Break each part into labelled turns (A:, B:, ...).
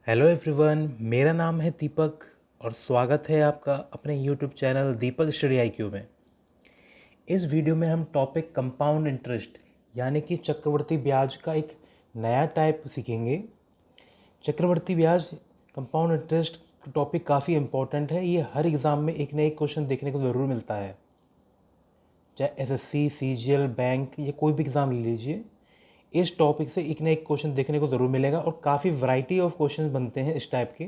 A: Hello everyone, मेरा नाम है दीपक और स्वागत है आपका अपने यूट्यूब चैनल दीपक स्टडी आईक्यू में। इस वीडियो में हम टॉपिक कंपाउंड इंटरेस्ट यानी कि चक्रवर्ती ब्याज का एक नया टाइप सीखेंगे। चक्रवर्ती ब्याज कंपाउंड इंटरेस्ट टॉपिक काफ़ी इम्पोर्टेंट है। ये हर एग्ज़ाम में एक न एक क्वेश्चन देखने को ज़रूर मिलता है, चाहे एसएससी, सीजीएल, बैंक, ये कोई भी एग्ज़ाम ले लीजिए। इस टॉपिक से एक न एक क्वेश्चन देखने को ज़रूर मिलेगा और काफ़ी वैरायटी ऑफ क्वेश्चन बनते हैं इस टाइप के।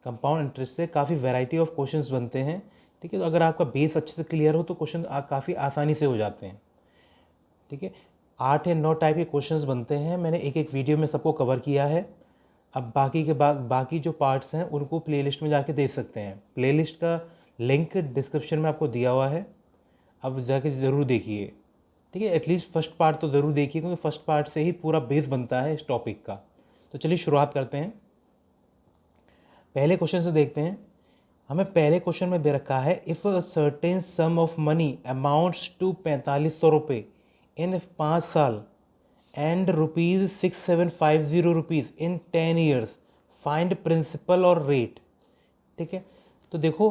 A: कंपाउंड इंटरेस्ट से काफ़ी वैरायटी ऑफ क्वेश्चंस बनते हैं। ठीक है, तो अगर आपका बेस अच्छे से क्लियर हो तो क्वेश्चन काफ़ी आसानी से हो जाते हैं। ठीक है, 8 या 9 टाइप के क्वेश्चंस बनते हैं। मैंने एक एक वीडियो में सबको कवर किया है। अब बाकी जो पार्ट्स हैं उनको प्लेलिस्ट में जाके देख सकते हैं। प्लेलिस्ट का लिंक डिस्क्रिप्शन में आपको दिया हुआ है, अब जाके ज़रूर देखिए। ठीक है, एटलीस्ट फर्स्ट पार्ट तो ज़रूर देखिए क्योंकि फर्स्ट पार्ट से ही पूरा बेस बनता है इस टॉपिक का। तो चलिए शुरुआत करते हैं। पहले क्वेश्चन से देखते हैं। हमें पहले क्वेश्चन में दे रखा है, if a certain sum of money amounts to 4500 रुपये इन 5 साल and ₹6750 in 10 years, find principal और रेट। ठीक है, तो देखो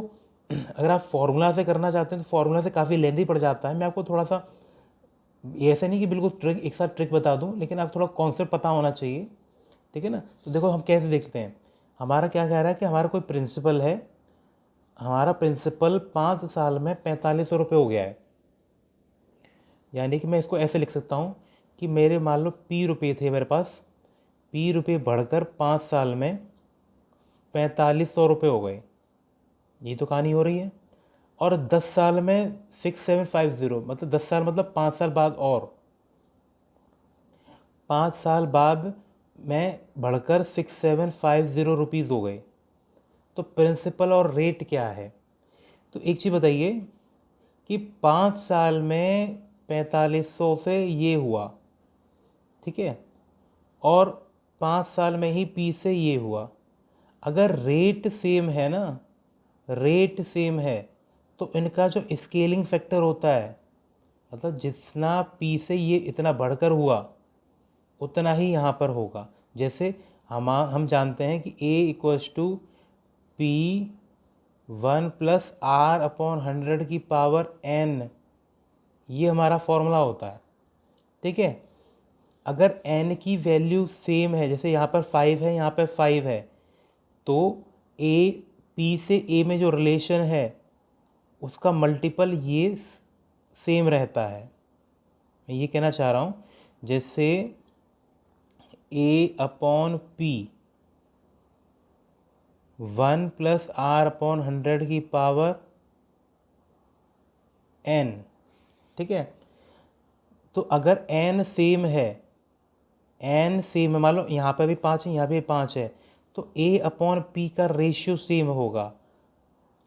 A: अगर आप फॉर्मूला से करना चाहते हैं तो फॉर्मूला से काफ़ी लेंदी पड़ जाता है। मैं आपको थोड़ा सा, ये ऐसा नहीं कि बिल्कुल ट्रिक एक साथ ट्रिक बता दूं, लेकिन आप थोड़ा कॉन्सेप्ट पता होना चाहिए। ठीक है ना, तो देखो हम कैसे देखते हैं। हमारा क्या कह रहा है कि हमारा कोई प्रिंसिपल है, हमारा प्रिंसिपल 5 साल में 4500 रुपये हो गया है। यानी कि मैं इसको ऐसे लिख सकता हूँ कि मेरे मान लो पी रुपये थे मेरे पास, पी रुपये बढ़कर 5 साल में 4500 रुपये हो गए। ये तो कहानी हो रही है। और 10 साल में 6750, मतलब 10 साल मतलब 5 साल बाद, और 5 साल बाद में बढ़कर 6750 रुपीज़ हो गए। तो प्रिंसिपल और रेट क्या है? तो एक चीज़ बताइए कि 5 साल में 4500 से ये हुआ, ठीक है, और 5 साल में ही पी से ये हुआ। अगर रेट सेम है ना, रेट सेम है, तो इनका जो स्केलिंग फैक्टर होता है, मतलब जितना पी से ये इतना बढ़कर हुआ उतना ही यहाँ पर होगा। जैसे हम जानते हैं कि A equals to P 1+R/100 ये हमारा फॉर्मूला होता है। ठीक है, अगर n की वैल्यू सेम है, जैसे यहाँ पर 5 है, यहाँ पर 5 है, तो A, P से A में जो रिलेशन है उसका मल्टीपल ये सेम रहता है। मैं ये कहना चाह रहा हूँ, जैसे A/P 1+R/100n। ठीक है, तो अगर n सेम है, n सेम है, मान लो यहाँ पे भी 5 है, यहाँ पे भी 5 है, तो A/P का रेशियो सेम होगा।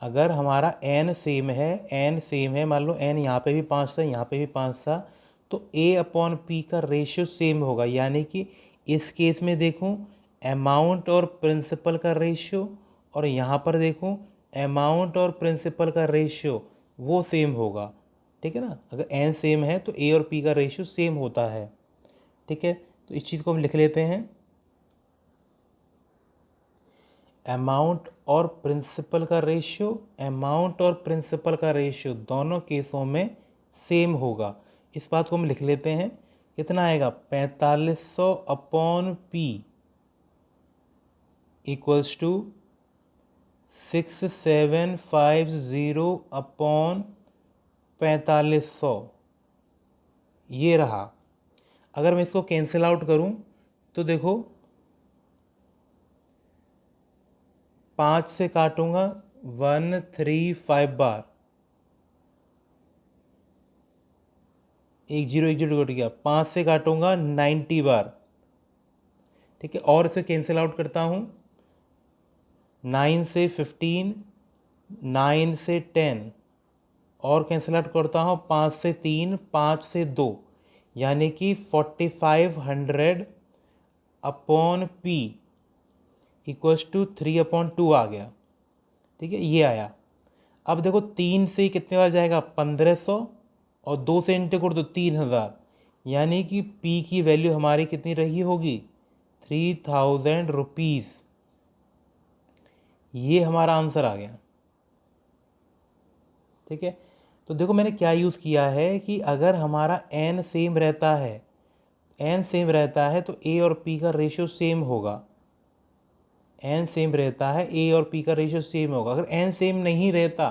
A: अगर हमारा n सेम है, n सेम है, मान लो n यहाँ पे भी 5 था, यहाँ पे भी 5 था, तो A/P का रेशियो सेम होगा। यानी कि इस केस में देखूँ अमाउंट और प्रिंसिपल का रेशियो, और यहाँ पर देखूँ अमाउंट और प्रिंसिपल का रेशियो, वो सेम होगा। ठीक है ना, अगर n सेम है तो A और P का रेशियो सेम होता है। ठीक है, तो इस चीज़ को हम लिख लेते हैं, अमाउंट और प्रिंसिपल का रेशियो, अमाउंट और प्रिंसिपल का रेशियो दोनों केसों में सेम होगा। इस बात को हम लिख लेते हैं, कितना आएगा, 4500/P इक्वल्स टू 6750/4500, ये रहा। अगर मैं इसको कैंसिल आउट करूं तो देखो 5 से काटूंगा 135 बार, एक जीरो कट गया, 5 से काटूंगा 90 बार। ठीक है, और इसे कैंसिल आउट करता हूँ, 9 से 15, 9 से 10, और कैंसिल आउट करता हूँ 5 से 3, 5 से 2, यानी कि 4500/P इक्वल्स टू 3/2 आ गया। ठीक है, ये आया। अब देखो 3 से कितने बार जाएगा, 1500, और 2 से इंटू कर दो 3000, यानी कि P की वैल्यू हमारी कितनी रही होगी, ₹3000। ये हमारा आंसर आ गया। ठीक है, तो देखो मैंने क्या यूज़ किया है कि अगर हमारा n सेम रहता है, n सेम रहता है तो a और p का रेशियो सेम होगा। n सेम रहता है, a और p का रेशियो सेम होगा। अगर n सेम नहीं रहता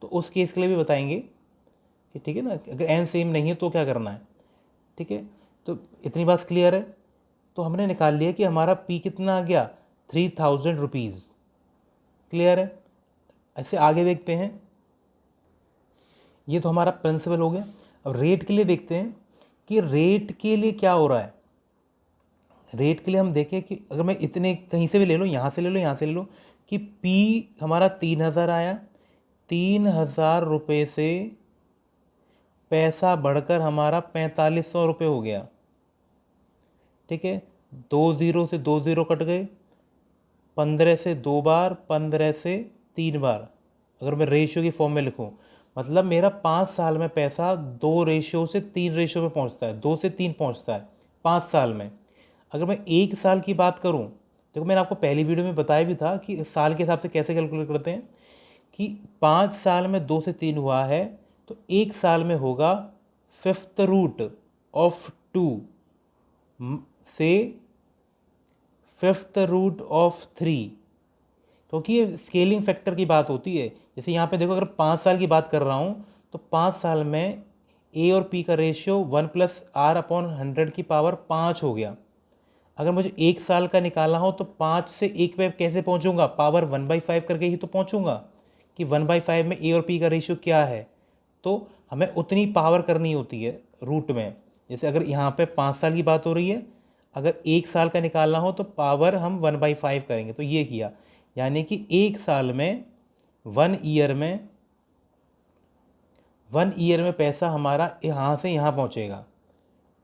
A: तो उस केस के लिए भी बताएंगे कि ठीक है ना, अगर n सेम नहीं है तो क्या करना है। ठीक है, तो इतनी बात क्लियर है। तो हमने निकाल लिया कि हमारा p कितना आ गया, ₹3000। क्लियर है। ऐसे आगे देखते हैं, ये तो हमारा प्रिंसिपल हो गया। अब रेट के लिए देखते हैं कि रेट के लिए क्या हो रहा है। रेट के लिए हम देखें कि अगर मैं इतने कहीं से भी ले लूँ, यहाँ से ले लो, यहाँ से ले लो, कि P हमारा 3000 आया, 3000 रुपये से पैसा बढ़कर हमारा 4500 रुपये हो गया। ठीक है, 2 ज़ीरो से 2 ज़ीरो कट गए, 15 से 2 बार, 15 से 3 बार। अगर मैं रेशियो की फॉर्म में लिखूँ, मतलब मेरा 5 साल में पैसा 2 रेशियो से 3 रेशियो में पहुँचता है, 2 से 3 पहुँचता है 5 साल में। अगर मैं 1 साल की बात करूँ, देखो मैंने आपको पहली वीडियो में बताया भी था कि साल के हिसाब से कैसे कैलकुलेट करते हैं, कि 5 साल में 2 से 3 हुआ है तो 1 साल में होगा √5 से √3, क्योंकि ये स्केलिंग फैक्टर की बात होती है। जैसे यहाँ पे देखो, अगर 5 साल की बात कर रहा हूँ तो 5 साल में a और p का रेशियो 1 + r/100 हो गया। अगर मुझे 1 साल का निकालना हो तो 5 से 1 पे कैसे पहुँचूंगा, पावर 1/5 करके ही तो पहुँचूंगा कि 1/5 में a और p का रेशियो क्या है। तो हमें उतनी पावर करनी होती है रूट में। जैसे अगर यहाँ पे 5 साल की बात हो रही है, अगर 1 साल का निकालना हो तो पावर हम 1/5 करेंगे, तो ये किया। यानी कि 1 साल में 1 ईयर में पैसा हमारा यहाँ से यहाँ पहुँचेगा।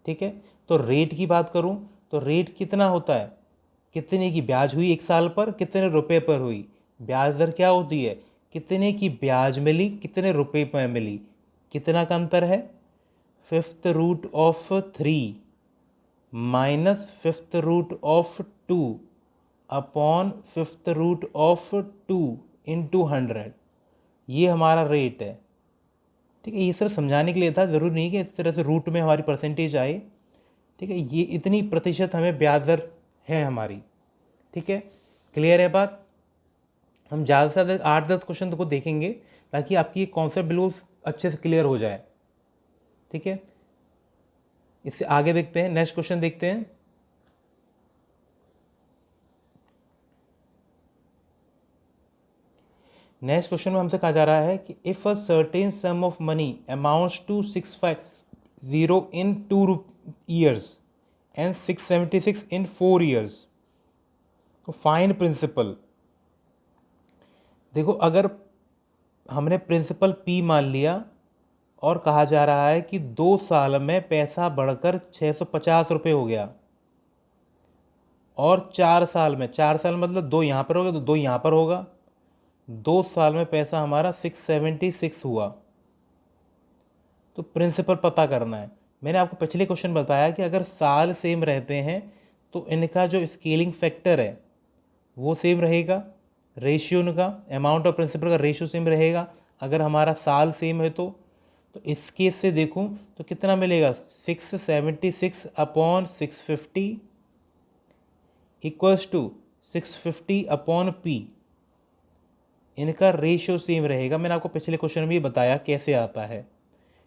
A: ठीक है, तो रेट की बात करूँ तो रेट कितना होता है, कितने की ब्याज हुई 1 साल पर, कितने रुपए पर हुई। ब्याज दर क्या होती है, कितने की ब्याज मिली, कितने रुपए पर मिली। कितना का अंतर है, √3 -√2 अपॉन √2 इंटू 100। ये हमारा रेट है। ठीक है, ये सिर्फ समझाने के लिए था, ज़रूरी नहीं कि इस तरह से रूट में हमारी परसेंटेज आए। ठीक है, ये इतनी प्रतिशत हमें ब्याज दर है हमारी। ठीक है, क्लियर है बात। हम ज़्यादा से ज़्यादा 8-10 क्वेश्चन को देखेंगे ताकि आपकी ये कॉन्सेप्ट बिल्कुल अच्छे से क्लियर हो जाए। ठीक है, इससे आगे देखते हैं, नेक्स्ट क्वेश्चन देखते हैं। नेक्स्ट क्वेश्चन में हमसे कहा जा रहा है कि if a certain sum of money amounts to 650 in 2 years and 676 in 4 years, तो फाइंड प्रिंसिपल। देखो, अगर हमने प्रिंसिपल P मान लिया और कहा जा रहा है कि 2 साल में पैसा बढ़कर 650 रुपये हो गया, और 4 साल में, 4 साल मतलब 2 यहाँ पर होगा तो 2 यहाँ पर होगा, 2 साल में पैसा हमारा 676 हुआ। तो प्रिंसिपल पता करना है। मैंने आपको पिछले क्वेश्चन बताया कि अगर साल सेम रहते हैं तो इनका जो स्केलिंग फैक्टर है वो सेम रहेगा, रेशियो इनका, अमाउंट और प्रिंसिपल का रेशियो सेम रहेगा। अगर हमारा साल सेम है तो इस केस से देखूं तो कितना मिलेगा, 676 upon 650 equals to 650 upon P। इनका रेशियो सेम रहेगा। मैंने आपको पिछले क्वेश्चन में भी बताया कैसे आता है।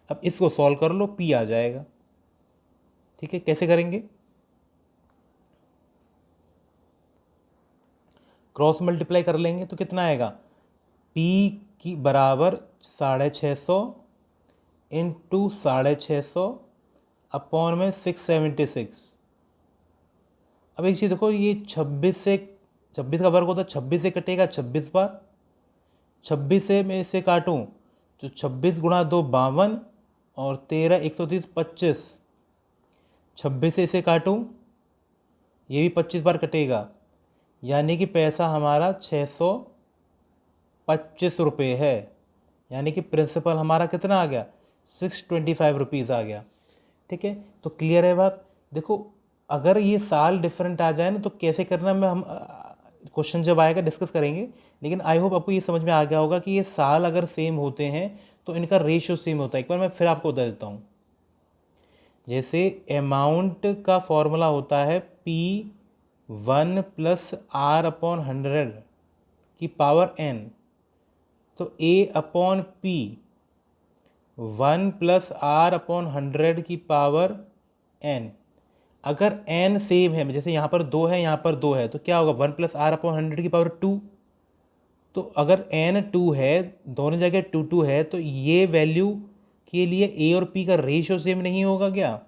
A: अब इसको सॉल्व कर लो, P आ जाएगा। ठीक है, कैसे करेंगे, क्रॉस मल्टीप्लाई कर लेंगे तो कितना आएगा, P की बराबर 650 इंटू 650 अपॉन में 676। अब एक चीज़ देखो, ये 26 का वर्ग होता है, 26 से कटेगा 26 बार। 26 से मैं इसे काटूँ तो 26 गुणा 2 52 और 13 130 25। 26 से इसे काटूँ, ये भी 25 बार कटेगा, यानी कि पैसा हमारा 625 रुपये है। यानी कि प्रिंसिपल हमारा कितना आ गया, 625 रुपीज़ आ गया। ठीक है, तो क्लियर है बात। देखो, अगर ये साल डिफरेंट आ जाए ना तो कैसे करना, मैं हम क्वेश्चन जब आएगा डिस्कस करेंगे, लेकिन आई होप आपको ये समझ में आ गया होगा कि ये साल अगर सेम होते हैं तो इनका रेशियो सेम होता है। एक बार मैं फिर आपको बता देता हूँ। जैसे अमाउंट का फॉर्मूला होता है P1 + R/100 की पावर n, तो A/P 1 + R/100 की पावर n। अगर n सेम है, जैसे यहाँ पर 2 है, यहाँ पर 2 है, तो क्या होगा 1 + R/100 की पावर 2। तो अगर n 2 है, दोनों जगह 2 2 है, तो ये वैल्यू के लिए a और p का रेशियो सेम नहीं होगा क्या,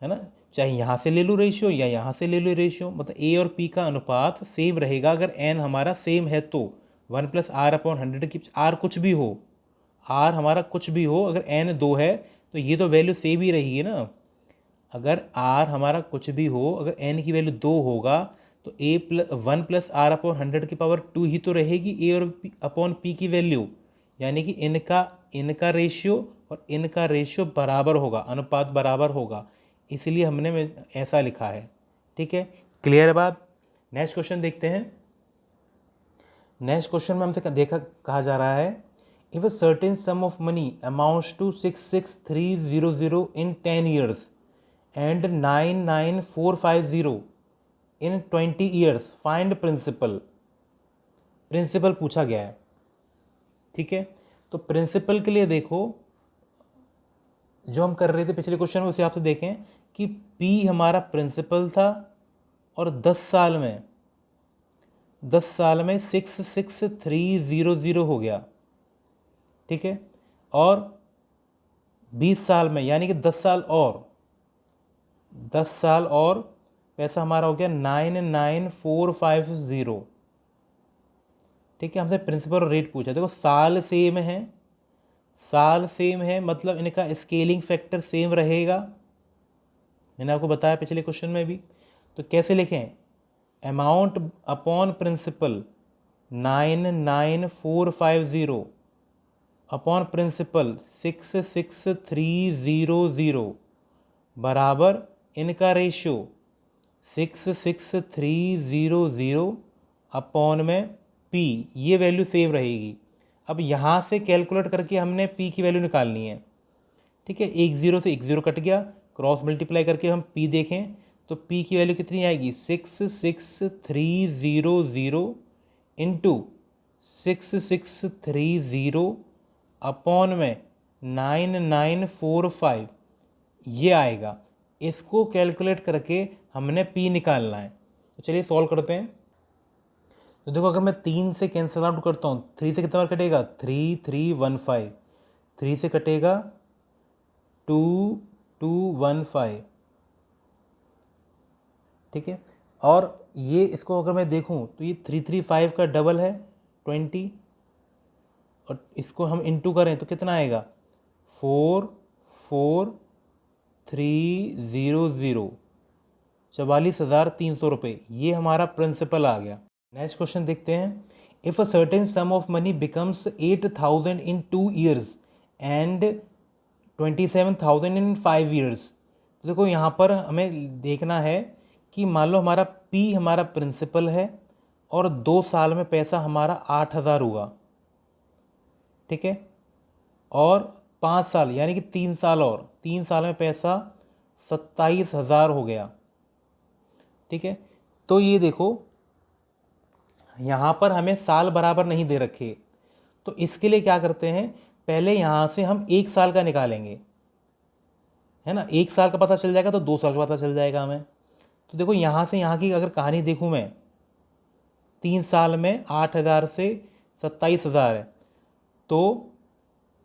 A: है ना। चाहे यहाँ से ले लो रेशियो या यहाँ से ले लो रेशियो, मतलब a और p का अनुपात सेम रहेगा अगर n हमारा सेम है तो। 1 + R/100 की r कुछ भी हो, r हमारा कुछ भी हो, अगर n 2 है तो ये तो वैल्यू सेम ही रहेगी ना। अगर r हमारा कुछ भी हो, अगर n की वैल्यू 2 होगा तो 1 + R/100 की पावर 2 ही तो रहेगी a और p की वैल्यू, यानी कि इनका रेशियो और इनका रेशियो बराबर होगा, अनुपात बराबर होगा, इसलिए हमने ऐसा लिखा है। ठीक है, क्लियर है बात। नेक्स्ट क्वेश्चन देखते हैं। नेक्स्ट क्वेश्चन में हमसे कहा जा रहा है, if a certain sum of money amounts to 66300 in 10 years and 99450 in 20 years, find principal. Principal पूछा गया है। ठीक है, तो प्रिंसिपल के लिए देखो, जो हम कर रहे थे पिछले क्वेश्चन में उस हिसाब से देखें कि P हमारा प्रिंसिपल था और 10 साल में 66300 हो गया। ठीक है, और 20 साल में, यानी कि 10 साल और पैसा हमारा हो गया 99450। ठीक है, हमसे प्रिंसिपल और रेट पूछा। देखो साल सेम है मतलब इनका स्केलिंग फैक्टर सेम रहेगा, मैंने आपको बताया पिछले क्वेश्चन में भी। तो कैसे लिखें, amount upon principal 99450 upon principal 66300 बराबर इनका रेशियो 66300 अपॉन में P, ये वैल्यू सेम रहेगी। अब यहाँ से कैलकुलेट करके हमने P की वैल्यू निकालनी है। ठीक है, एक ज़ीरो से एक ज़ीरो कट गया, क्रॉस मल्टीप्लाई करके हम P देखें तो P की वैल्यू कितनी आएगी, 66300 इंटू 6630 अपॉन में 9945, ये आएगा। इसको कैलकुलेट करके हमने P निकालना है। तो चलिए सॉल्व करते हैं। तो देखो, अगर मैं 3 से कैंसिल आउट करता हूँ, 3 से कितना बार कटेगा, 3315, 3 से कटेगा 2215। ठीक है, और ये इसको अगर मैं देखूँ तो ये 335 का डबल है 20, और इसको हम इंटू करें तो कितना आएगा 44300, 44,300 रुपये। ये हमारा प्रिंसिपल आ गया। नेक्स्ट क्वेश्चन देखते हैं। If a certain sum of money becomes 8000 in 2 years and 27,000 in 5 years। तो देखो यहाँ पर हमें देखना है कि मान लो हमारा P हमारा प्रिंसिपल है और 2 साल में पैसा हमारा 8000 हुआ। ठीक है, और 5 साल यानी कि 3 साल, और 3 साल में पैसा 27,000 हो गया। ठीक है, तो ये देखो यहाँ पर हमें साल बराबर नहीं दे रखे, तो इसके लिए क्या करते हैं, पहले यहाँ से हम 1 साल का निकालेंगे, है ना। 1 साल का पता चल जाएगा तो 2 साल का पता चल जाएगा हमें। तो देखो यहाँ से यहाँ की अगर कहानी देखूँ मैं, 3 साल में 8000 से 27,000 है, तो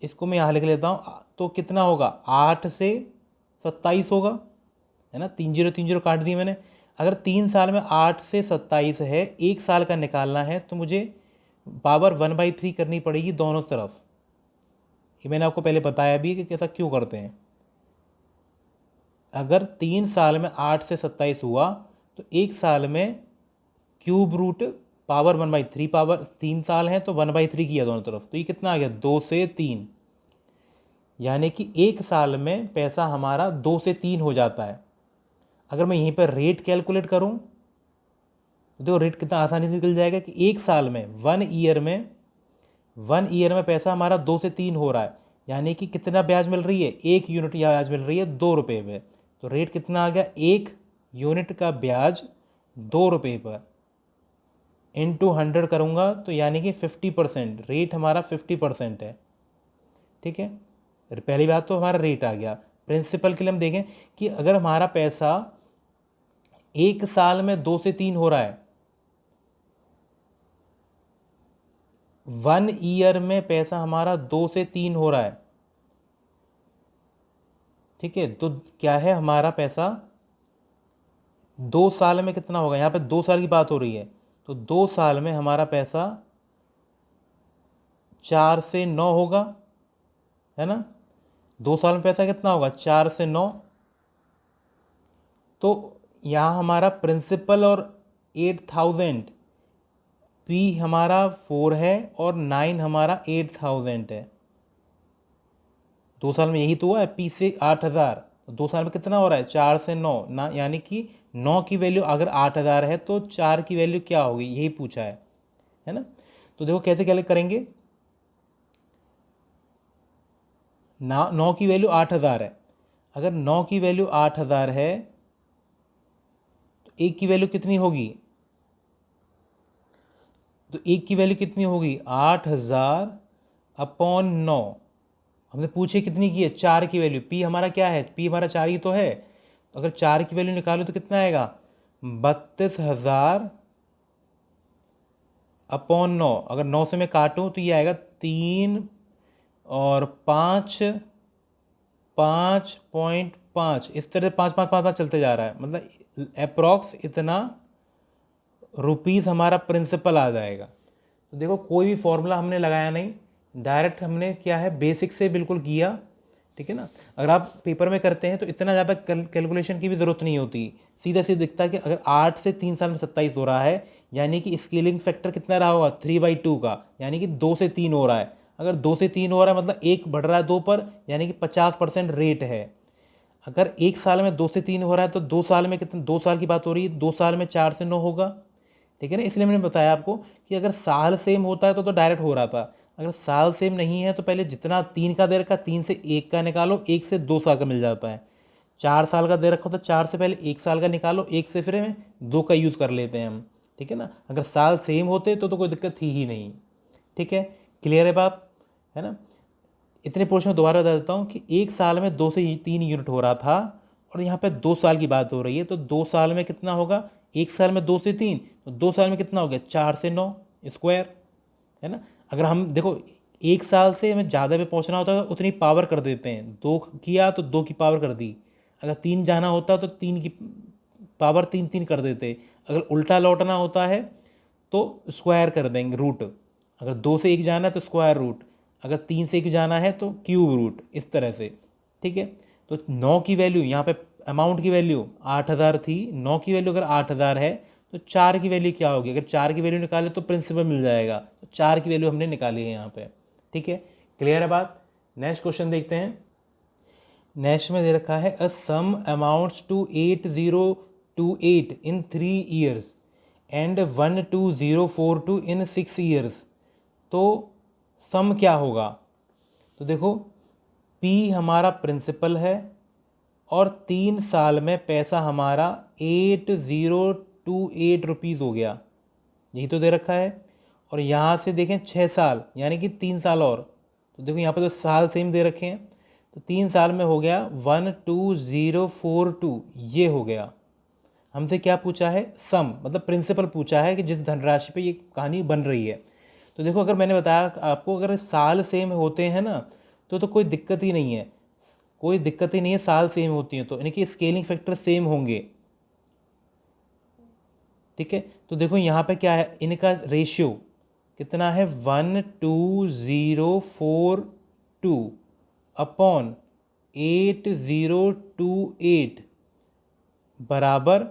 A: इसको मैं यहाँ लिख लेता हूँ। तो कितना होगा, 8 से 27 होगा, है ना। 3030 काट दिए मैंने। अगर 3 साल में 8 से 27 है, 1 साल का निकालना है, तो मुझे पावर 1/3 करनी पड़ेगी दोनों तरफ। ये मैंने आपको पहले बताया भी कि कैसा क्यों करते हैं। अगर 3 साल में 8 से 27 हुआ तो 1 साल में क्यूब रूट पावर 1/3, पावर 3 साल है तो 1/3 किया दोनों तरफ, तो ये कितना आ गया 2 से 3, यानी कि 1 साल में पैसा हमारा 2 से 3 हो जाता है। अगर मैं यहीं पर रेट कैलकुलेट करूं तो देखो रेट कितना आसानी से निकल जाएगा कि एक साल में 1 ईयर में पैसा हमारा 2 से 3 हो रहा है, यानी कि कितना ब्याज मिल रही है, 1 यूनिट ब्याज मिल रही है 2 रुपये में। तो रेट कितना आ गया, 1 यूनिट का ब्याज 2 रुपये पर इंटू 100 करूँगा तो यानी कि 50%, रेट हमारा 50% है। ठीक है, पहली बात तो हमारा रेट आ गया। प्रिंसिपल के लिए हम देखें कि अगर हमारा पैसा एक साल में 2 से 3 हो रहा है, 1 ईयर में पैसा हमारा 2 से 3 हो रहा है, ठीक है, तो क्या है हमारा पैसा 2 साल में कितना होगा, यहाँ पे 2 साल की बात हो रही है, तो 2 साल में हमारा पैसा 4 से 9 होगा, है ना। 2 साल में पैसा कितना होगा, 4 से 9। तो यहाँ हमारा प्रिंसिपल और 8000, पी हमारा 4 है और 9 हमारा 8000 है। 2 साल में यही तो हुआ है, पी से 8000, 2 साल में कितना हो रहा है, 4 से 9 ना, यानी कि 9 की वैल्यू अगर 8000 है तो 4 की वैल्यू क्या होगी, यही पूछा है ना। तो देखो कैसे कैलकुलेट करेंगे, ना 9 की वैल्यू 8000 है, अगर 9 की वैल्यू 8000 है तो 1 की वैल्यू कितनी होगी, तो 1 की वैल्यू कितनी होगी, 8000/9। हमने पूछे कितनी की है, 4 की वैल्यू, पी हमारा क्या है, पी हमारा 4 ही तो है, तो अगर 4 की वैल्यू निकालो तो कितना आएगा, 32,000/9। अगर 9 से मैं काटूँ तो ये आएगा 3 और 5, 5.5, इस तरह 5 5 5 5 चलते जा रहा है, मतलब अप्रॉक्स इतना रुपीज़ हमारा प्रिंसिपल आ जाएगा। तो देखो कोई भी फॉर्मूला हमने लगाया नहीं, डायरेक्ट हमने क्या है बेसिक से बिल्कुल किया, ठीक है ना। अगर आप पेपर में करते हैं तो इतना ज़्यादा कैलकुलेशन की भी ज़रूरत नहीं होती, सीधा सीधा दिखता है कि अगर 8 से 3 साल में 27 हो रहा है, यानी कि स्केलिंग फैक्टर कितना रहा होगा, 3/2 का, यानी कि 2 से 3 हो रहा है। अगर 2 से 3 हो रहा है मतलब 1 बढ़ रहा है 2 पर, यानी कि 50% रेट है। अगर एक साल में 2 से 3 हो रहा है तो 2 साल में कितने, 2 साल की बात हो रही है, 2 साल में 4 से 9 होगा, ठीक है ना। इसलिए मैंने बताया आपको कि अगर साल सेम होता है तो डायरेक्ट हो रहा था, अगर साल सेम नहीं है तो पहले जितना 3 का दे रखा 3 से 1 का निकालो, 1 से 2 साल का मिल जाता है। 4 साल का दे रखा तो 4 से पहले 1 साल का निकालो, 1 से फिर में 2 का यूज़ कर लेते हैं हम, ठीक है ना। अगर साल सेम होते तो कोई दिक्कत थी ही नहीं, ठीक है। क्लियर है बात, है ना। इतने पोर्शन दोबारा बता देता हूँ कि एक साल में 2 से 3 यूनिट हो रहा था और यहाँ पे 2 साल की बात हो रही है, तो 2 साल में कितना होगा, एक साल में 2 से 3, तो 2 साल में कितना हो गया, 4 से 9 स्क्वायर, है ना। अगर हम देखो एक साल से हमें ज़्यादा पे पहुँचना होता है तो उतनी पावर कर देते हैं, 2 किया तो 2 की पावर कर दी, अगर 3 जाना होता तो 3 की पावर 3 3 कर देते, अगर उल्टा लौटना होता है तो स्क्वायर कर देंगे, रूट। अगर 2 से 1 जाना है तो स्क्वायर रूट, अगर 3 से 1 जाना है तो क्यूब रूट, इस तरह से, ठीक है। तो 9 की वैल्यू यहाँ पे, अमाउंट की वैल्यू 8000 थी, 9 की वैल्यू अगर 8000 है तो 4 की वैल्यू क्या होगी, अगर 4 की वैल्यू निकाले तो प्रिंसिपल मिल जाएगा, तो 4 की वैल्यू हमने निकाली है यहाँ पे, ठीक है। क्लियर है बात। नेक्स्ट क्वेश्चन देखते हैं। नेक्स्ट में दे रखा है a sum amounts to 8028 in 3 years and 12042 in 6 years। तो सम क्या होगा, तो देखो पी हमारा प्रिंसिपल है और 3 साल में पैसा हमारा 8028 रुपीज़ हो गया, यही तो दे रखा है। और यहाँ से देखें 6 साल यानी कि 3 साल और, तो देखो यहाँ पर तो साल सेम दे रखे हैं, तो 3 साल में हो गया 12042, ये हो गया। हमसे क्या पूछा है, सम मतलब प्रिंसिपल पूछा है कि जिस धनराशि पे ये कहानी बन रही है। तो देखो अगर मैंने बताया आपको अगर साल सेम होते हैं ना तो कोई दिक्कत ही नहीं है, कोई दिक्कत ही नहीं है, साल सेम होती हैं तो यानी कि स्केलिंग फैक्टर सेम होंगे, ठीक है। तो देखो यहाँ पे क्या है, इनका रेशियो कितना है, 12042/8028 बराबर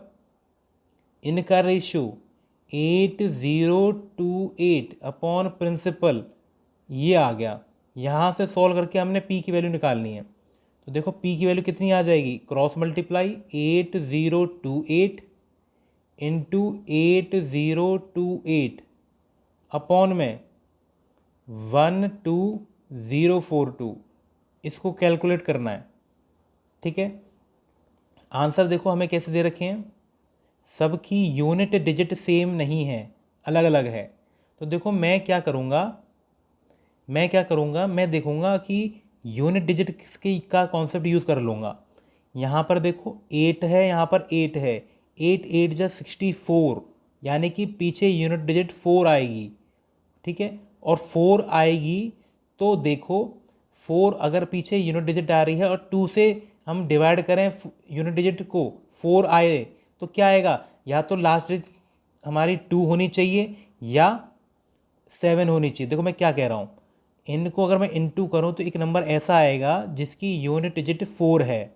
A: इनका रेशियो 8028 प्रिंसिपल, ये आ गया। यहाँ से सॉल्व करके हमने पी की वैल्यू निकालनी है। तो देखो P की वैल्यू कितनी आ जाएगी, क्रॉस मल्टीप्लाई 8028 इंटू 8028 अपॉन में 12042, इसको कैलकुलेट करना है। ठीक है, आंसर देखो हमें कैसे दे रखे हैं, सबकी यूनिट डिजिट सेम नहीं है, अलग अलग है। तो देखो मैं क्या करूँगा, मैं देखूँगा कि यूनिट डिजिट किसके का कॉन्सेप्ट यूज़ कर लूँगा। यहाँ पर देखो 8 है, यहाँ पर 8 है, 8 8 जा 64, यानी कि पीछे यूनिट डिजिट 4 आएगी। ठीक है, और 4 आएगी तो देखो 4 अगर पीछे यूनिट डिजिट आ रही है और 2 से हम डिवाइड करें यूनिट डिजिट को, 4 आए तो क्या आएगा, या तो लास्ट डिजिट हमारी 2 होनी चाहिए या 7 होनी चाहिए। देखो मैं क्या कह रहा हूँ, इनको अगर मैं इनटू करूँ तो एक नंबर ऐसा आएगा जिसकी यूनिट डिजिट 4 है,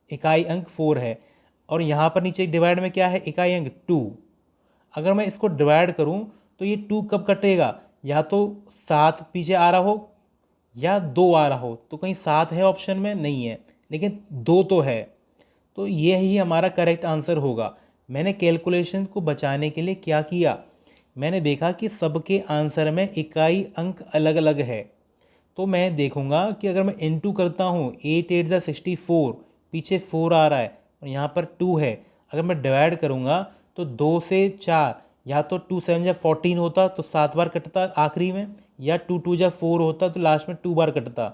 A: इकाई अंक 4 है, और यहाँ पर नीचे डिवाइड में क्या है, इकाई अंक 2। अगर मैं इसको डिवाइड करूँ तो ये 2 कब कटेगा, या तो 7 पीछे आ रहा हो या 2 आ रहा हो। तो कहीं 7 है ऑप्शन में, नहीं है, लेकिन 2 तो है। तो ये ही हमारा करेक्ट आंसर होगा। मैंने कैलकुलेशन को बचाने के लिए क्या किया, मैंने देखा कि सबके आंसर में इकाई अंक अलग अलग है। तो मैं देखूंगा कि अगर मैं इनटू करता हूँ 8 8 जा 64, पीछे 4 आ रहा है और यहाँ पर 2 है, अगर मैं डिवाइड करूँगा तो 2 से 4, या तो 2 7 जा 14 होता तो 7 बार कटता आखिरी में, या 2 2 जा 4 होता तो लास्ट में 2 बार कटता।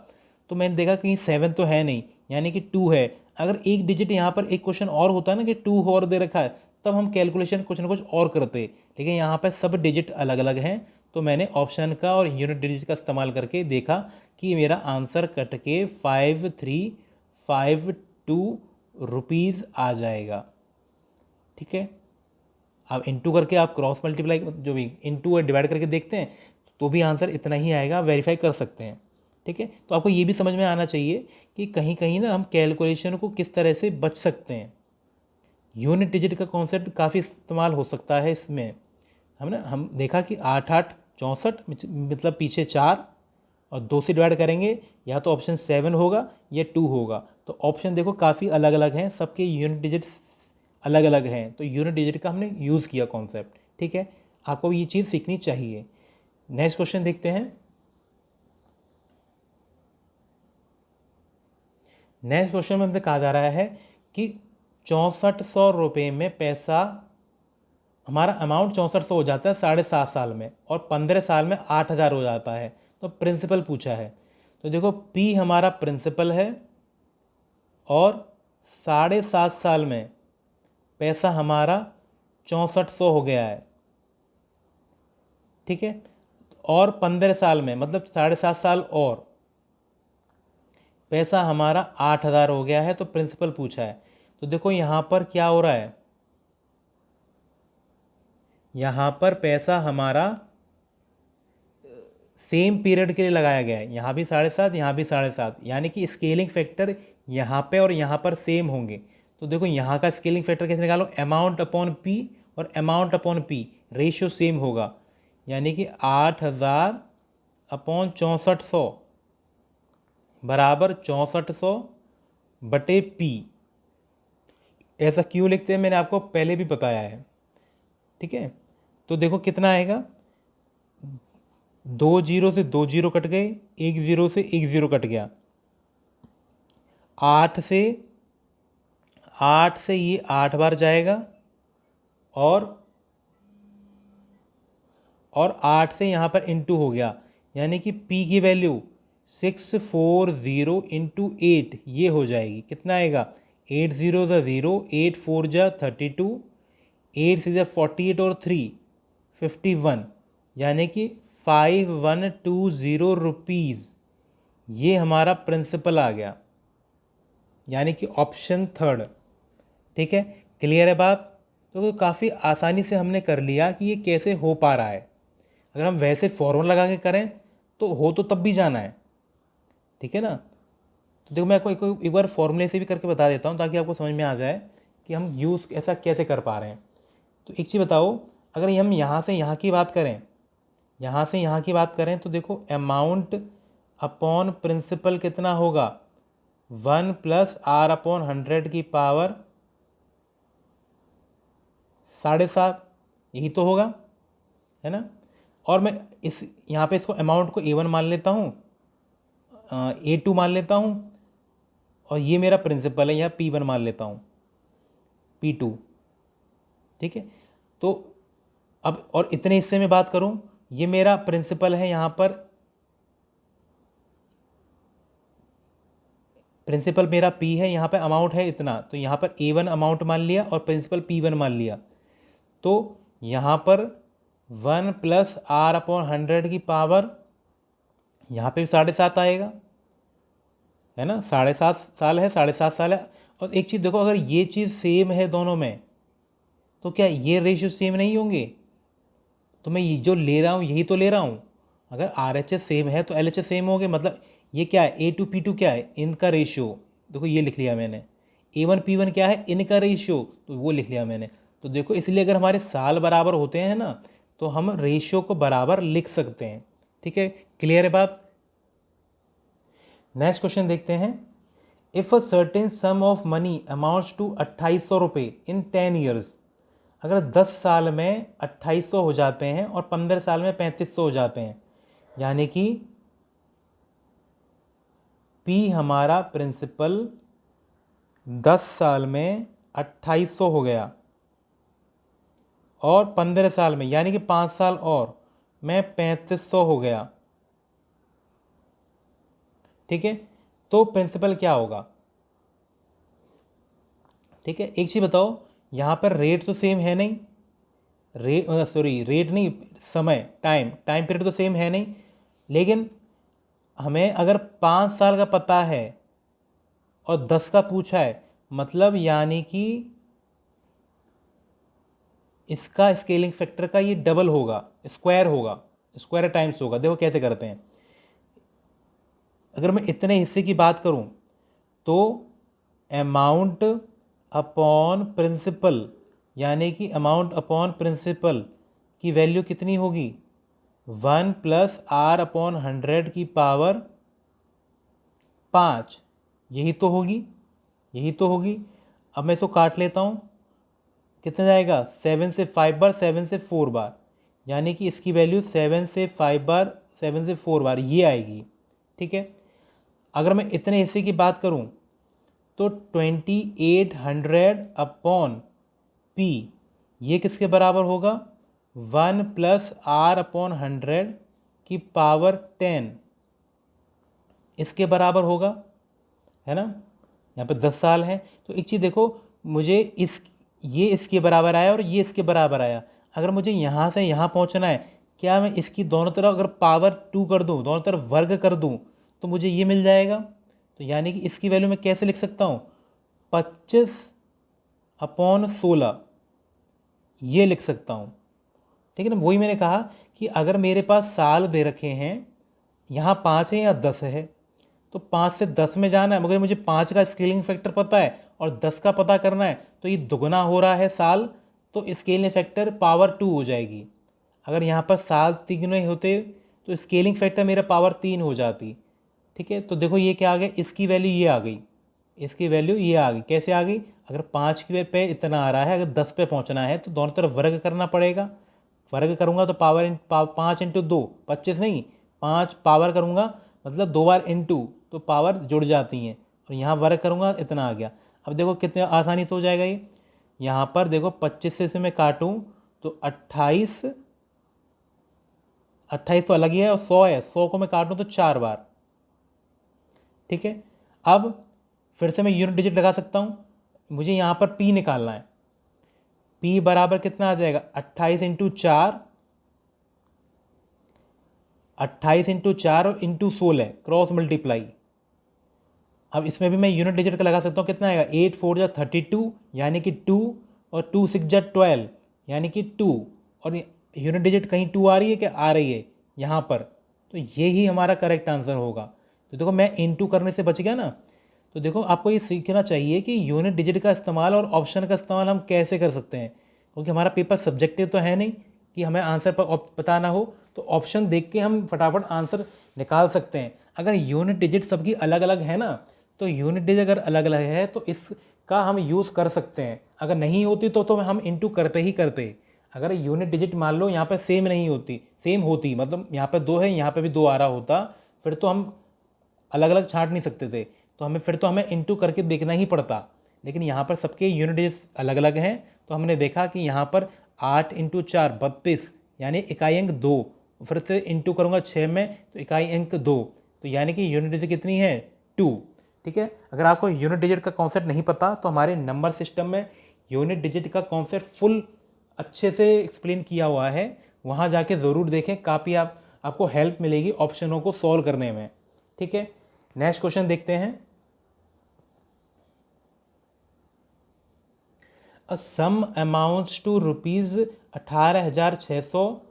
A: तो मैंने देखा कहीं 7 तो है नहीं, यानी कि 2 है। अगर एक डिजिट यहाँ पर एक क्वेश्चन और होता ना कि 2 और दे रखा है, तब हम कैलकुलेशन कुछ ना कुछ और करते, लेकिन यहाँ पर सब डिजिट अलग अलग हैं। तो मैंने ऑप्शन का और यूनिट डिजिट का इस्तेमाल करके देखा कि मेरा आंसर कट के 5352 रुपीज़ आ जाएगा। ठीक है, अब इंटू करके आप क्रॉस मल्टीप्लाई जो भी इंटू और डिवाइड करके देखते हैं तो भी आंसर इतना ही आएगा, वेरीफाई कर सकते हैं। ठीक है, तो आपको ये भी समझ में आना चाहिए कि कहीं कहीं ना हम कैलकुलेशन को किस तरह से बच सकते हैं। यूनिट डिजिट का कॉन्सेप्ट काफ़ी इस्तेमाल हो सकता है इसमें। हम देखा कि 8 8 64 मतलब पीछे 4 और 2 से डिवाइड करेंगे, या तो ऑप्शन 7 होगा या 2 होगा। तो ऑप्शन देखो काफ़ी अलग अलग हैं, सबके यूनिट डिजिट अलग अलग हैं, तो यूनिट डिजिट का हमने यूज़ किया कॉन्सेप्ट। ठीक है, आपको ये चीज़ सीखनी चाहिए। नेक्स्ट क्वेश्चन देखते हैं। नेक्स्ट क्वेश्चन में हमसे कहा जा रहा है कि 6400 रुपये में पैसा, हमारा अमाउंट 6400 हो जाता है 7.5 साल में, और 15 साल में 8000 हो जाता है। तो प्रिंसिपल पूछा है, तो देखो P हमारा प्रिंसिपल है और 7.5 साल में पैसा हमारा 6400 हो गया है। ठीक है, और 15 साल में मतलब 7.5 साल और पैसा हमारा 8000 हो गया है। तो प्रिंसिपल पूछा है, तो देखो यहाँ पर क्या हो रहा है, यहाँ पर पैसा हमारा सेम पीरियड के लिए लगाया गया है, यहाँ भी 7.5 यहाँ भी 7.5, यानी कि स्केलिंग फैक्टर यहाँ पे और यहाँ पर सेम होंगे। तो देखो यहाँ का स्केलिंग फैक्टर कैसे निकालो, अमाउंट अपॉन P और amount upon P ratio same होगा, यानी कि 8000 अपॉन 6400 बराबर 6400 बटे P। ऐसा क्यों लिखते हैं मैंने आपको पहले भी बताया है। ठीक है, तो देखो कितना आएगा, 2 जीरो से 2 जीरो कट गए, 1 जीरो से 1 जीरो कट गया, 8 से ये 8 बार जाएगा, और 8 से यहाँ पर इंटू हो गया, यानी कि P की वैल्यू 640 इंटू 8 ये हो जाएगी। कितना आएगा, 8 0 ज़ा 0, 8 4 जा 32, 8 6 जा 48 और 3 51, यानी कि 5120 रुपीज़ ये हमारा प्रिंसिपल आ गया, यानी कि ऑप्शन थर्ड। ठीक है, क्लियर है बात। तो काफ़ी आसानी से हमने कर लिया कि ये कैसे हो पा रहा है। अगर हम वैसे फॉर्मूला लगा के करें तो हो तो तब भी जाना है। ठीक है ना, तो देखो मैं आपको एक बार फॉर्मूले से भी करके बता देता हूँ ताकि आपको समझ में आ जाए कि हम यूज़ ऐसा कैसे कर पा रहे हैं। तो एक चीज़ बताओ, अगर हम यहाँ से यहाँ की बात करें, यहाँ से यहाँ की बात करें तो देखो अमाउंट अपॉन प्रिंसिपल कितना होगा, 1 प्लस आर अपॉन 100 की पावर 7.5, यही तो होगा, है ना। और मैं इस यहाँ पे इसको अमाउंट को A1 मान लेता हूँ, A2 मान लेता हूँ, और ये मेरा प्रिंसिपल है, यहाँ P1 मान लेता हूँ, P2, ठीक है। तो अब और इतने हिस्से में बात करूँ, ये मेरा प्रिंसिपल है, यहाँ पर प्रिंसिपल मेरा P है, यहाँ पे अमाउंट है इतना, तो यहाँ पर A1 अमाउंट मान लिया और प्रिंसिपल P1 मान लिया। तो यहाँ पर 1 प्लस आर अपॉन 100 की पावर यहाँ पे भी 7.5 आएगा, है ना। 7.5 साल है, 7.5 साल है। और एक चीज़ देखो, अगर ये चीज़ सेम है दोनों में, तो क्या ये रेशियो सेम नहीं होंगे? तो मैं ये जो ले रहा हूँ यही तो ले रहा हूँ। अगर आर एच एस सेम है तो एल एच एस सेम होंगे, मतलब ये क्या है, A2 P2 क्या है, इनका रेशियो। देखो ये लिख लिया मैंने। A1 P1 क्या है, इनका रेशियो, तो वो लिख लिया मैंने। तो देखो इसलिए अगर हमारे साल बराबर होते हैं ना, तो हम रेशियो को बराबर लिख सकते हैं, ठीक है। क्लियर है बात। नेक्स्ट क्वेश्चन देखते हैं। If a certain sum of money amounts to 2800 रुपये इन 10 ईयर्स, अगर 10 साल में 2800 हो जाते हैं और 15 साल में 3500 हो जाते हैं, यानी कि P हमारा प्रिंसिपल 10 साल में 2800 हो गया और 15 साल में यानी कि 5 साल और में 3500 हो गया, ठीक है। तो प्रिंसिपल क्या होगा, ठीक है। एक चीज़ बताओ, यहाँ पर रेट तो सेम है नहीं, रेट नहीं, समय, टाइम पीरियड तो सेम है नहीं, लेकिन हमें अगर 5 साल का पता है और 10 का पूछा है, मतलब यानी कि इसका स्केलिंग फैक्टर का ये डबल होगा, स्क्वायर टाइम्स होगा। देखो कैसे करते हैं। अगर मैं इतने हिस्से की बात करूं, तो अमाउंट अपॉन प्रिंसिपल, यानी कि अमाउंट अपॉन प्रिंसिपल की वैल्यू कितनी होगी, 1 प्लस आर अपॉन 100 की पावर 5, यही तो होगी। अब मैं इसको काट लेता हूँ, कितना जाएगा, 7 से 5 बार, 7 से 4 बार, यानी कि इसकी वैल्यू 7 से 5 बार, 7 से 4 बार ये आएगी, ठीक है। अगर मैं इतने हिस्से की बात करूं, तो 2800 अपॉन P, ये किसके बराबर होगा, 1 प्लस आर अपॉन 100 की पावर 10, इसके बराबर होगा, है ना। यहाँ पे 10 साल है। तो एक चीज़ देखो, मुझे ये इसके बराबर आया और ये इसके बराबर आया। अगर मुझे यहाँ से यहाँ पहुँचना है, क्या मैं इसकी दोनों तरफ अगर पावर 2 कर दूँ, दोनों तरफ वर्ग कर दूँ, तो मुझे ये मिल जाएगा। तो यानी कि इसकी वैल्यू मैं कैसे लिख सकता हूँ, 25 अपॉन 16, ये लिख सकता हूँ, ठीक है ना। वही मैंने कहा कि अगर मेरे पास साल दे रखे हैं, यहाँ 5 है या 10 है, तो 5 से 10 में जाना है, मगर मुझे 5 का स्केलिंग फैक्टर पता है और 10 का पता करना है, तो ये दुगना हो रहा है साल, तो स्केलिंग फैक्टर पावर 2 हो जाएगी। अगर यहाँ पर साल 3 होते तो स्केलिंग फैक्टर मेरा पावर 3 हो जाती, ठीक है। तो देखो ये क्या आ गया, इसकी वैल्यू ये आ गई, इसकी वैल्यू ये आ गई। कैसे आ गई, अगर 5 के पे इतना आ रहा है, अगर 10 पे पहुँचना है तो दोनों तरफ वर्ग करना पड़ेगा। वर्ग करूँगा तो पावर 5 इंटू 2, 25 नहीं, 5 पावर करूँगा मतलब 2 बार इंटू, तो पावर जुड़ जाती हैं, और यहाँ वर्ग करूँगा इतना आ गया। अब देखो कितने आसानी से हो जाएगा ये। यहाँ पर देखो 25 से मैं काटूँ तो 28 तो अलग ही है, और 100 है, 100 को मैं काटूँ तो 4 बार, ठीक है। अब फिर से मैं यूनिट डिजिट लगा सकता हूँ, मुझे यहाँ पर P निकालना है। P बराबर कितना आ जाएगा, 28 इंटू 4, 28 इंटू 4 और इंटू 16, क्रॉस मल्टीप्लाई। अब इसमें भी मैं यूनिट डिजिट का लगा सकता हूँ, कितना आएगा, 8 4 जा 32 यानी कि 2, और 2 6 जा 12 यानी कि 2, और यूनिट डिजिट कहीं 2 आ रही है, क्या आ रही है यहाँ पर, तो ये ही हमारा करेक्ट आंसर होगा। तो देखो मैं इनटू करने से बच गया ना। तो देखो आपको ये सीखना चाहिए कि यूनिट डिजिट का इस्तेमाल और ऑप्शन का इस्तेमाल हम कैसे कर सकते हैं, क्योंकि हमारा पेपर सब्जेक्टिव तो है नहीं कि हमें आंसर पर पता ना हो, तो ऑप्शन देख के हम फटाफट आंसर निकाल सकते हैं। अगर यूनिट डिजिट सबकी अलग अलग है ना, तो यूनिट डिजिट अगर अलग अलग है तो इसका हम यूज़ कर सकते हैं। अगर नहीं होती तो हम इंटू करते ही करते। अगर यूनिट डिजिट मान लो यहाँ पर सेम नहीं होती, सेम होती मतलब यहाँ पर 2 है, यहाँ पर भी 2 आ रहा होता, फिर तो हम अलग अलग छांट नहीं सकते थे, तो हमें इंटू करके देखना ही पड़ता। लेकिन यहाँ पर सबके यूनिट डिजिट अलग अलग हैं, तो हमने देखा कि यहाँ पर 8 इंटू 4 32, यानी इकाई अंक 2, फिर से इंटू करूँगा 6 में तो इकाई अंक 2, तो यानी कि यूनिट डिजिट कितनी है 2। ठीक है, अगर आपको यूनिट डिजिट का कॉन्सेप्ट नहीं पता तो हमारे नंबर सिस्टम में यूनिट डिजिट का कॉन्सेप्ट फुल अच्छे से एक्सप्लेन किया हुआ है, वहाँ जाके ज़रूर देखें, काफ़ी आपको हेल्प मिलेगी ऑप्शनों को सॉल्व करने में। ठीक है, नेक्स्ट क्वेश्चन देखते हैं। A sum amounts to rupees 18,600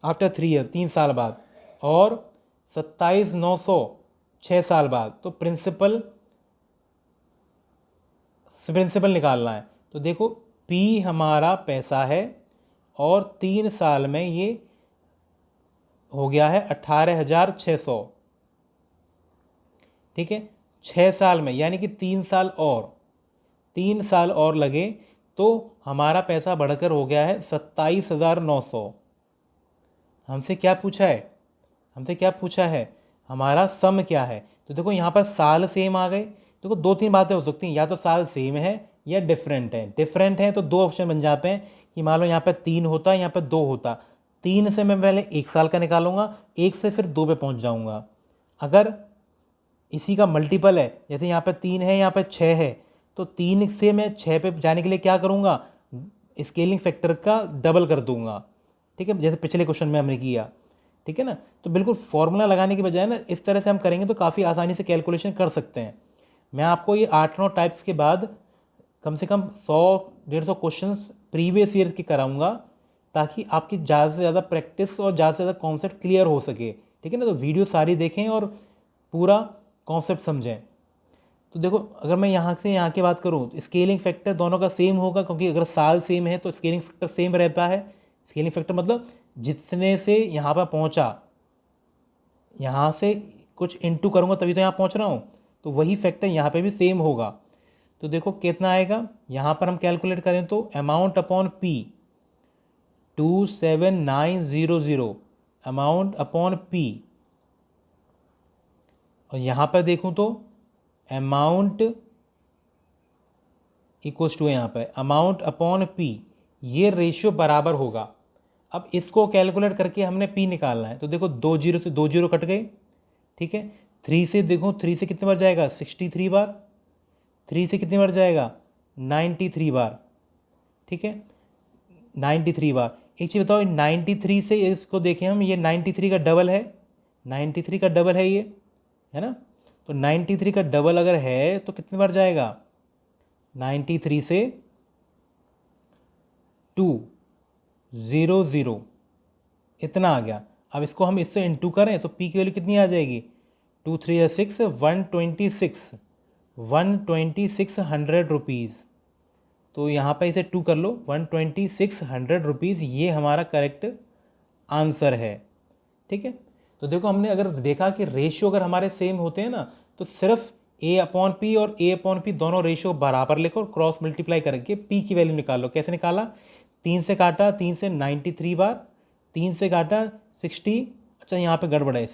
A: after 3 year, 3 साल बाद, और 27,900 6 साल बाद, तो प्रिंसिपल निकालना है। तो देखो P हमारा पैसा है और 3 साल में ये हो गया है 18,600। ठीक है, 6 साल में यानी कि 3 साल और लगे तो हमारा पैसा बढ़कर हो गया है 27,900। हमसे क्या पूछा है, हमारा सम क्या है। तो देखो यहाँ पर साल सेम आ गए। देखो 2-3 बातें हो सकती हैं, या तो साल सेम है या डिफरेंट है तो 2 ऑप्शन बन जाते हैं कि मान लो यहाँ पर 3 होता, यहाँ पर 2 होता। 3 से मैं पहले 1 साल का निकालूंगा, 1 से फिर 2 पे पहुँच जाऊँगा। अगर इसी का मल्टीपल है, जैसे यहाँ पे 3 है, यहाँ पे 6 है, तो 3 से मैं 6 पे जाने के लिए क्या करूँगा, स्केलिंग फैक्टर का डबल कर दूंगा। ठीक है, जैसे पिछले क्वेश्चन में हमने किया। ठीक है ना, तो बिल्कुल फॉर्मूला लगाने की बजाय ना इस तरह से हम करेंगे तो काफ़ी आसानी से कैलकुलेशन कर सकते हैं। मैं आपको ये 8-9 टाइप्स के बाद कम से कम 100-150 क्वेश्चन प्रीवियस ईयर के कराऊंगा, ताकि आपकी ज़्यादा से ज़्यादा प्रैक्टिस और ज़्यादा से ज़्यादा कॉन्सेप्ट क्लियर हो सके। ठीक है ना, तो वीडियो सारी देखें और पूरा कॉन्सेप्ट समझें। तो देखो अगर मैं यहाँ से यहाँ की बात करूँ, स्केलिंग फैक्टर दोनों का सेम होगा, क्योंकि अगर साल सेम है तो स्केलिंग फैक्टर सेम रहता है। स्केलिंग फैक्टर मतलब जितने से यहाँ पर पहुँचा, यहाँ से कुछ इंटू करूँगा तभी तो यहाँ पहुँच रहा हूँ, तो वही फैक्टर यहाँ पे भी सेम होगा। तो देखो कितना आएगा, यहाँ पर हम कैलकुलेट करें तो amount upon P 27,900, amount upon P, और यहाँ पर देखूँ तो अमाउंट इक्वल्स टू, यहाँ पर अमाउंट अपॉन P, ये रेशियो बराबर होगा। अब इसको कैलकुलेट करके हमने P निकालना है। तो देखो 2 जीरो से 2 जीरो कट गए। ठीक है, 3 से देखो, 3 से कितने बार जाएगा 63 बार, 3 से कितनी बार जाएगा 93 बार। ठीक है, 93 बार। एक चीज़ बताओ, 93 से इसको देखें हम, ये 93 का डबल है, 93 का डबल है ये, है ना। तो 93 का डबल अगर है तो कितनी बार जाएगा, 93 से 200, इतना आ गया। अब इसको हम इससे इंटू करें तो P की वैल्यू कितनी आ जाएगी, 2 3 या 6, 126 रुपीज़। तो यहाँ पे इसे 2 कर लो, 126 रुपीज़, ये हमारा करेक्ट आंसर है। ठीक है, तो देखो हमने अगर देखा कि रेशियो अगर हमारे सेम होते हैं ना, तो सिर्फ A अपॉन P और A अपॉन P दोनों रेशियो बराबर लेकर क्रॉस मल्टीप्लाई करके P की वैल्यू निकालो। कैसे निकाला, 3 से काटा, 3 से 93 बार, 3 से काटा 60, अच्छा यहाँ पे गड़बड़ है,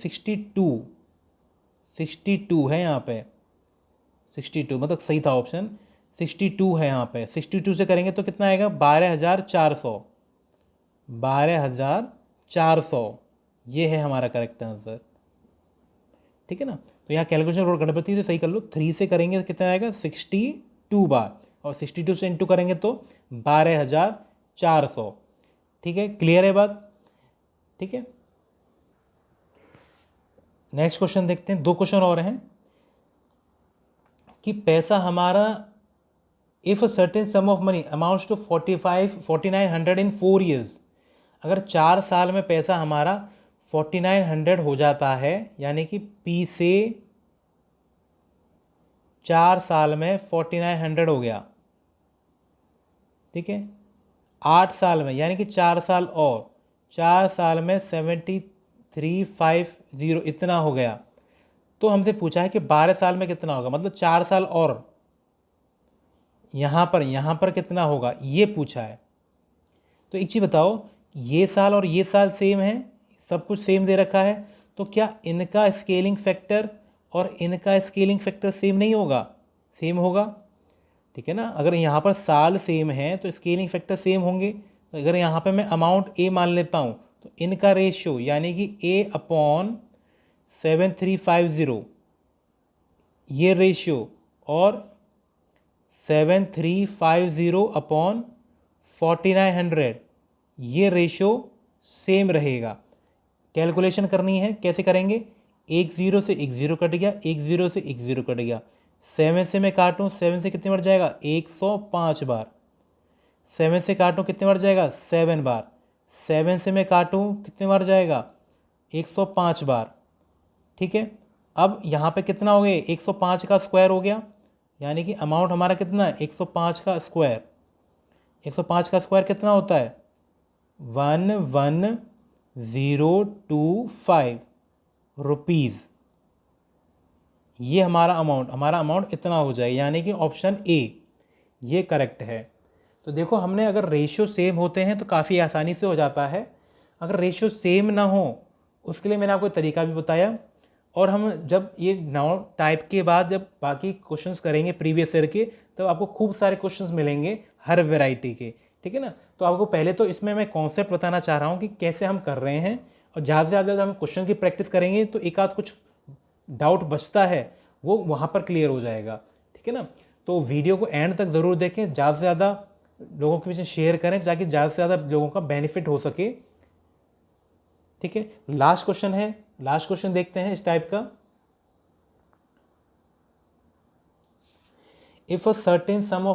A: 62 है यहाँ पे, 62 मतलब सही था ऑप्शन, 62 है यहाँ पे। 62 से करेंगे तो कितना आएगा, 12,400, ये है हमारा करेक्ट आंसर। ठीक है ना, तो यहाँ कैलकुलेशन और गणपति से सही कर लो। 3 से करेंगे तो कितना आएगा 62 बार, और 62 से इंटू करेंगे तो 12,400। ठीक है, क्लियर है बात। ठीक है, नेक्स्ट क्वेश्चन देखते हैं, 2 क्वेश्चन और हैं कि पैसा हमारा, if a certain sum of money amounts to 4900 in 4 years, अगर 4 साल में पैसा हमारा 4900 हो जाता है, यानी कि P से 4 साल में 4900 हो गया। ठीक है, 8 साल में यानी कि 4 साल और 4 साल में 7350 इतना हो गया। तो हमसे पूछा है कि 12 साल में कितना होगा, मतलब 4 साल और यहाँ पर कितना होगा ये पूछा है। तो एक चीज़ बताओ, ये साल और ये साल सेम है, सब कुछ सेम दे रखा है, तो क्या इनका स्केलिंग फैक्टर और इनका स्केलिंग फैक्टर सेम नहीं होगा? सेम होगा, ठीक है ना। अगर यहाँ पर साल सेम है तो स्केलिंग फैक्टर सेम होंगे। तो अगर यहाँ पर मैं अमाउंट ए मान लेता हूँ तो इनका रेशियो यानी कि ए अपॉन 7350 ये रेशियो और 7350 अपॉन 4900 ये रेशियो सेम रहेगा। कैलकुलेशन करनी है, कैसे करेंगे? एक ज़ीरो से एक ज़ीरो कट गया, एक ज़ीरो से एक ज़ीरो कट गया, 7 से मैं काटूँ, 7 से कितनी बार जाएगा? 105 बार। 7 से काटूँ कितने बार जाएगा? 7 बार। 7 से मैं काटूँ कितने बार जाएगा? 105 बार, ठीक है। अब यहाँ पे कितना हो गया? 105 का स्क्वायर हो गया, यानी कि अमाउंट हमारा कितना है? 105 का स्क्वायर। 105 का स्क्वायर कितना होता है? 11025 रुपीज़। ये हमारा अमाउंट इतना हो जाए, यानी कि ऑप्शन ए ये करेक्ट है। तो देखो, हमने अगर रेशियो सेम होते हैं तो काफ़ी आसानी से हो जाता है। अगर रेशियो सेम ना हो उसके लिए मैंने आपको तरीका भी बताया। और हम जब ये 9 टाइप के बाद जब बाकी क्वेश्चंस करेंगे प्रीवियस ईयर के, तब आपको खूब सारे क्वेश्चंस मिलेंगे हर वैरायटी के, ठीक है ना। तो आपको पहले तो इसमें मैं कॉन्सेप्ट बताना चाह रहा हूँ कि कैसे हम कर रहे हैं, और ज़्यादा से ज़्यादा हम क्वेश्चन की प्रैक्टिस करेंगे तो एक आध कुछ डाउट बचता है वो वहाँ पर क्लियर हो जाएगा, ठीक है ना। तो वीडियो को एंड तक ज़रूर देखें, ज़्यादा से ज़्यादा लोगों के बीच में शेयर करें ताकि ज़्यादा से ज़्यादा लोगों का बेनिफिट हो सके, ठीक है। लास्ट क्वेश्चन है, लास्ट क्वेश्चन देखते हैं इस टाइप का। If a certain sum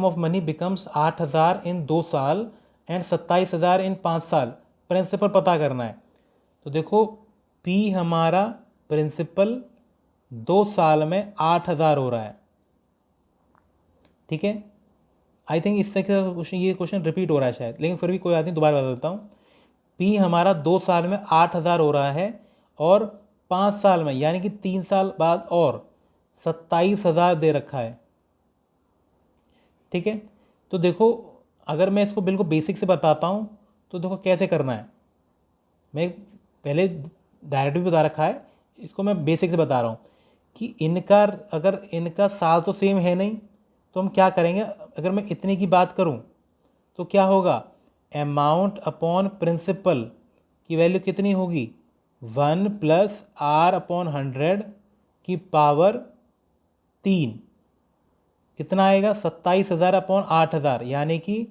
A: of money becomes 8000 इन 2 साल एंड 27000 इन 5 साल, प्रिंसिपल पता करना है। तो देखो, पी हमारा प्रिंसिपल 2 साल में 8000 हो रहा है, ठीक है। आई थिंक इस तरह का क्वेश्चन, ये क्वेश्चन रिपीट हो रहा है शायद, लेकिन फिर भी कोई बात नहीं, दोबारा बता देता हूँ। पी हमारा 2 साल में 8000 हो रहा है और 5 साल में यानी कि 3 साल बाद और 27000 दे रखा है, ठीक है। तो देखो, अगर मैं इसको बिल्कुल बेसिक से बताता हूँ तो देखो कैसे करना है। मैं पहले डायरेक्ट भी बता रखा है, इसको मैं बेसिक से बता रहा हूँ कि इनका, अगर इनका साल तो सेम है नहीं तो हम क्या करेंगे। अगर मैं इतने की बात करूँ तो क्या होगा? अमाउंट अपॉन प्रिंसिपल की वैल्यू कितनी होगी? 1 + R/100 की पावर 3, कितना आएगा? 27000/8000 यानी कि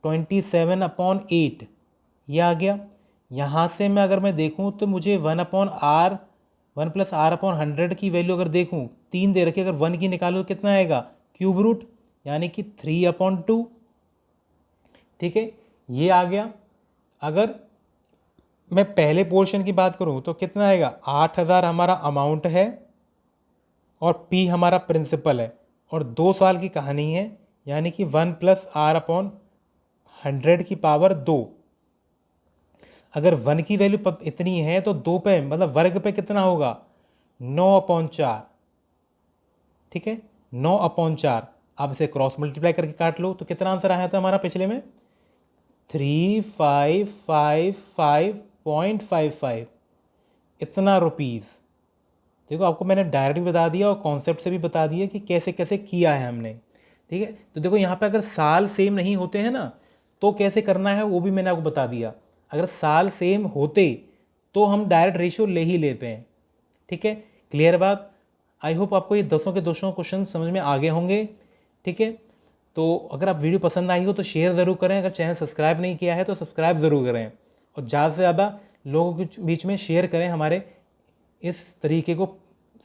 A: 27/8 ये आ गया। यहाँ से मैं अगर मैं देखूँ तो मुझे 1 + R/100 की वैल्यू अगर देखूँ 3 दे रखी, अगर 1 की निकालो तो कितना आएगा? क्यूब रूट, यानी कि 3/2, ठीक है, ये आ गया। अगर मैं पहले पोर्शन की बात करूं तो कितना आएगा? 8000 हमारा अमाउंट है और पी हमारा प्रिंसिपल है और 2 साल की कहानी है, यानी कि 1 + R/100 की पावर 2। अगर 1 की वैल्यू इतनी है तो 2 पे मतलब वर्ग पे कितना होगा? 9/4, ठीक है, 9/4। आप इसे क्रॉस मल्टीप्लाई करके काट लो तो कितना आंसर आया था हमारा पिछले में? 3555.55 इतना रुपीज़। देखो, आपको मैंने डायरेक्ट भी बता दिया और कॉन्सेप्ट से भी बता दिया कि कैसे कैसे किया है हमने, ठीक है। तो देखो, यहाँ पे अगर साल सेम नहीं होते हैं ना तो कैसे करना है वो भी मैंने आपको बता दिया। अगर साल सेम होते तो हम डायरेक्ट रेशियो ले ही लेते हैं, ठीक है। क्लियर बात? आई होप आपको ये 10 के 2 क्वेश्चन समझ में आ गए होंगे, ठीक है। तो अगर आप वीडियो पसंद आई हो तो शेयर ज़रूर करें, अगर चैनल सब्सक्राइब नहीं किया है तो सब्सक्राइब ज़रूर करें और ज़्यादा से ज़्यादा लोगों के बीच में शेयर करें हमारे इस तरीके को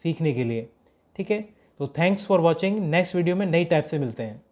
A: सीखने के लिए, ठीक है। तो thanks for watching. Next video में नई टाइप से मिलते हैं।